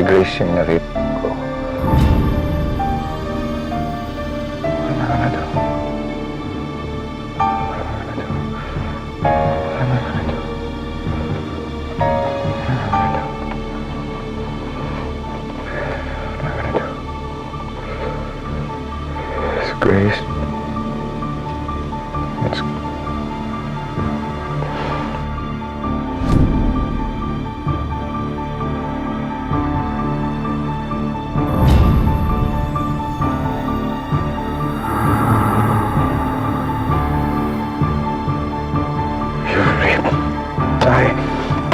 Grace yung na-rape ko. Wala ka na daw. Wala ka na daw. Wala ka na daw. Wala ka na daw. Wala ka na daw. Yes, Grace. Let's go.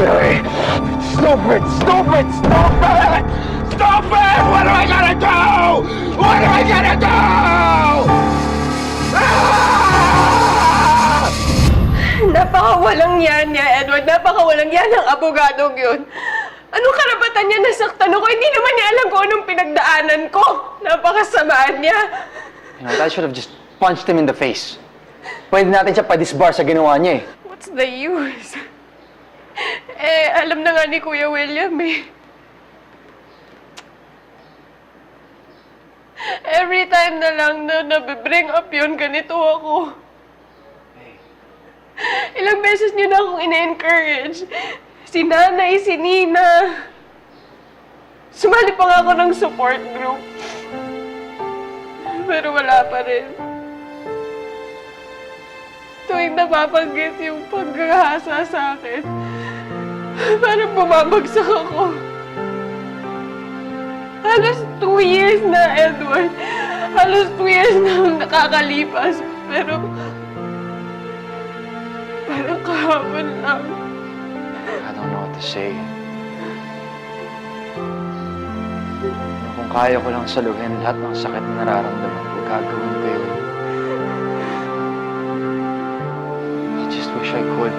Billy! Stupid! Stupid! Stupid! Stupid! What am I gonna do? What am I gonna do? Ah! Napakawalang yan niya, Edward. Napakawalang yan ng abogadong yun. Anong karapatan niya nasaktan ako? Hindi naman niya alam kung anong pinagdaanan ko. Napakasamaan niya. You know, I should have just punched him in the face. Pwede natin siya pa-disbar sa ginawa niya eh. What's the use? Alam na nga ni Kuya William eh. Every time na lang na nabibring up yun, ganito ako. Ilang beses niyo na akong ina-encourage. Si Nanay, si Nina. Sumali pa nga ako ng support group. Pero wala pa rin. Tuwing napapanggit yung paghahasa sa akin, parang bumabagsak ako. Halos 2 years na, Edward. Halos 2 years na nakakalipas. Pero parang kahapon lang. I don't know what to say. Kung kaya ko lang saluhin lahat ng sakit na nararamdaman ko, gagawin ko yun. I just wish I could.